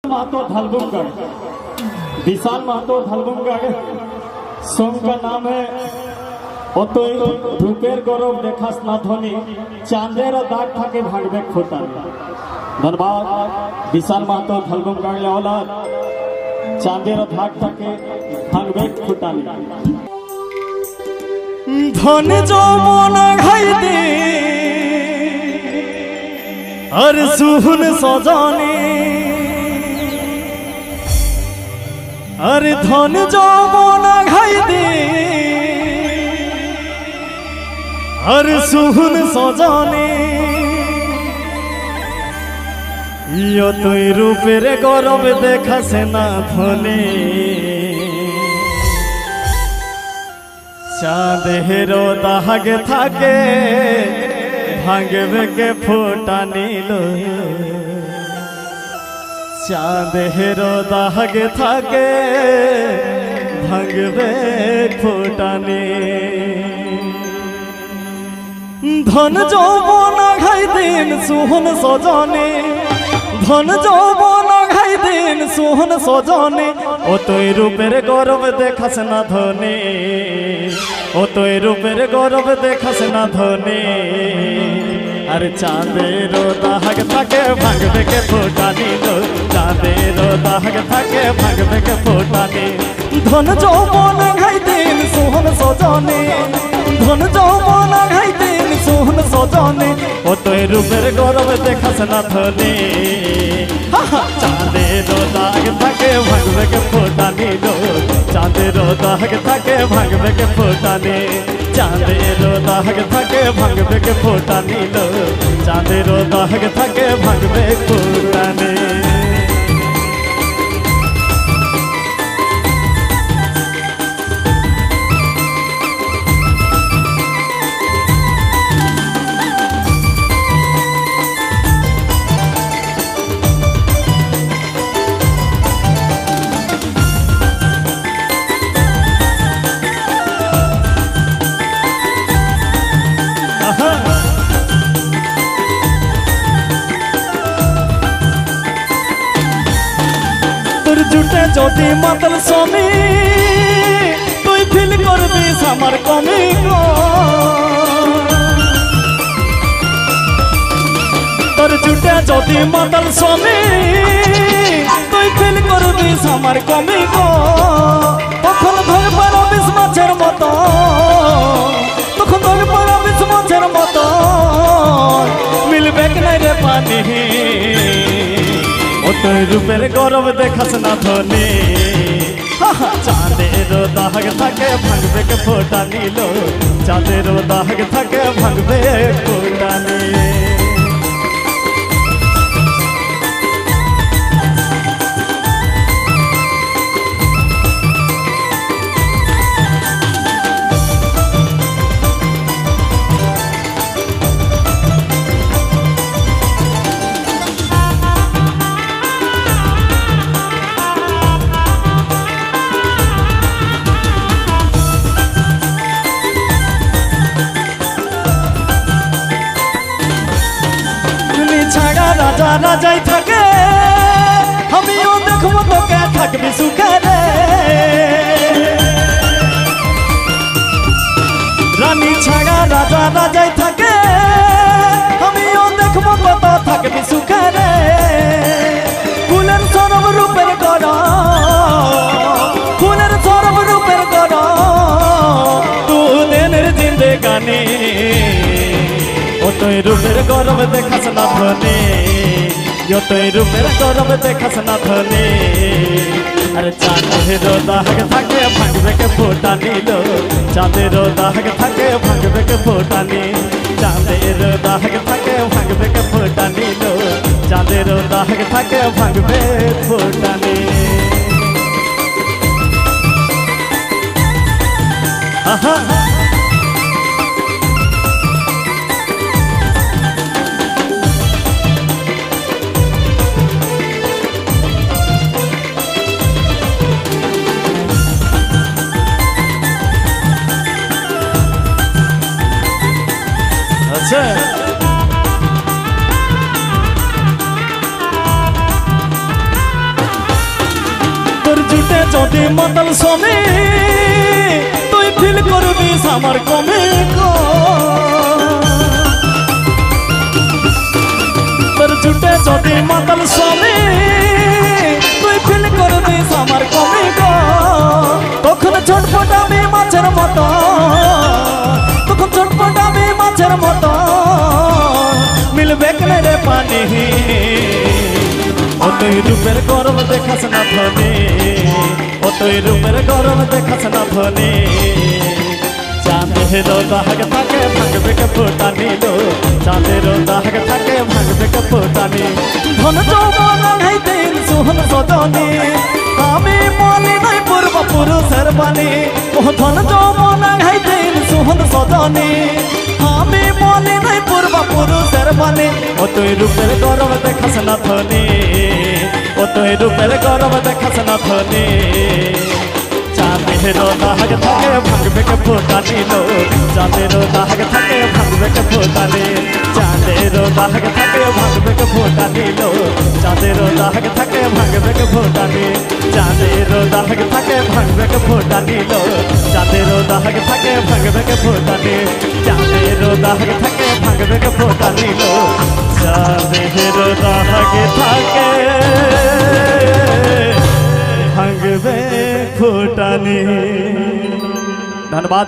महतो धलबुमगढ़, विशाल Mahato धलबुमगढ़ song का नाम है অতই রূপের গৌরব দেখাস না ধনী চাঁদের দাগ থাকে ভাঙবে ফোটা। ধন্যবাদ বিশাল মাহাতো ধলবুমগড় লেওলা চাঁদের দাগ থাকে ভাঙবে ফোটানি। ধন যমুনা ঘাইতে আর সুহুন সজনে আর ধন যমুনা ঘাইতে আর সুহুন সজনে তুই রূপের গৌরব দেখাছে না ধনে চাঁদের দাগ থাকে ভাঙবে কে ফোটা নিল চাঁদের দাগ থাকে ভাঙবে ফোটা ধন যৌবন ঘাই দিন সুহন সজনে ধন যৌবন ঘাই দিন সুহন সজনে ও তুই রূপের গৌরব দেখাস না ধনে ও তুই রূপের গৌরব দেখাস না ধনে আর চাঁদের দাগ থাকে ভাঙবে কে ফোটা নিল চাঁদের দাগ থাকে ভাঙবে কে ফোটা নিল ধন যৌবন ঘাই দিন সুহন সজনে ধন যৌবন ঘাই দিন সুহন সজনে ও তুই রূপের গৌরব দেখাস না ধনে চাঁদের দাগ থাকে ভাঙবে কে ফোটা নিল চাঁদের দাগ থাকে ভাঙবে কে ফোটা নে চাঁদের দাগ থাকে ভাঙবে কে ফোটা নিল চাঁদের দাগ থাকে ভাঙবে ফোটা নে জুটে যদি মাতাল স্বামী তুই ফিল করবি আমার কমি তোর জুটে যদি মাতাল স্বামী তুই ফিল করবি আমার কমি তখন ধরে পারবিস মাছের মতো তখন ধরে পারবিস মাছের মতো মিলবে নাই রে পানি ও তুই রূপের গৌরব দেখাস না ধনে চাঁদের দাগ থাকে ভাঙবে কে ফোটা নিল চাঁদের দাগ থাকে ভাঙবে ফোটা নিল রাজা রাজাই থাকে আমিও দেখবো তোকে থাকবি সুখে রে রানী ছাড়া রাজা রাজাই থাকে আমিও দেখবো কত থাকবি সুখে রে ফুলের সরব রূপের গড় ফুলের সরব রূপের গড় তুদের জিন্দেগানি ও তুই রূপের গৌরব দেখাস না ধনে ও তুই রূপের গৌরব দেখাস না ধনে আরে চাঁদের দাগ থাকে ভাঙবে কে ফোটা নিল চাঁদের দাগ থাকে ভাঙবে কে ফোটা নিল চাঁদের দাগ থাকে ভাঙবে কে ফোটা নিল চাঁদের দাগ থাকে ভাঙবে ফোটা নিল আহা মাতাল স্বামী তুই ফিল করবিস আমার কমে গো তোর ছুটে যদি মাতাল স্বামী তুই ফিল করবিস আমার কমে গো তখন ছটফটাবি মাছের মতো তখন ছটফটাবি মাছের মতো মিলবে কেনে রে পানি ও তুই রূপের গরম দেখাস না ধনে ও তুই রূপের গরম দেখাস না ধনে চাঁদের দাগ থাকে ভাঙবে কে ফুটানি লো চাঁদের দাগ থাকে ভাঙবে কে ফুটানি ধন যৌবন হাই দিন সুহন সজনী আমি মনে নাই পূর্ব পুরুষের বাণী ও ধন যৌবন হাই দিন সুহন সজনী আমি মনে নাই পূর্ব পুরুষের বাণী ও তুই রূপের গরম দেখাস না ধনে ও তুই রূপের গরম দেখাস না ধনে চাঁদের দাগ থাকে ভাঙবে কে ফুটানি লো চাঁদের দাগ থাকে ভাঙবে কে ফুটানি চাঁদের দাগ থাকে ভাঙবে কে ফুটানি লো চাঁদের দাগ থাকে ভাঙবে কে ফুটানি চাঁদের দাগ থাকে ভাঙবে কে ফুটানি লো চাঁদের দাগ থাকে ভাঙবে কে ফুটানি চাঁদের দাগ থাকে ভাঙবে কে ফুটানি লো চাঁদের দাগ থাকে ভাঙবে ফুটানি। ধন্যবাদ।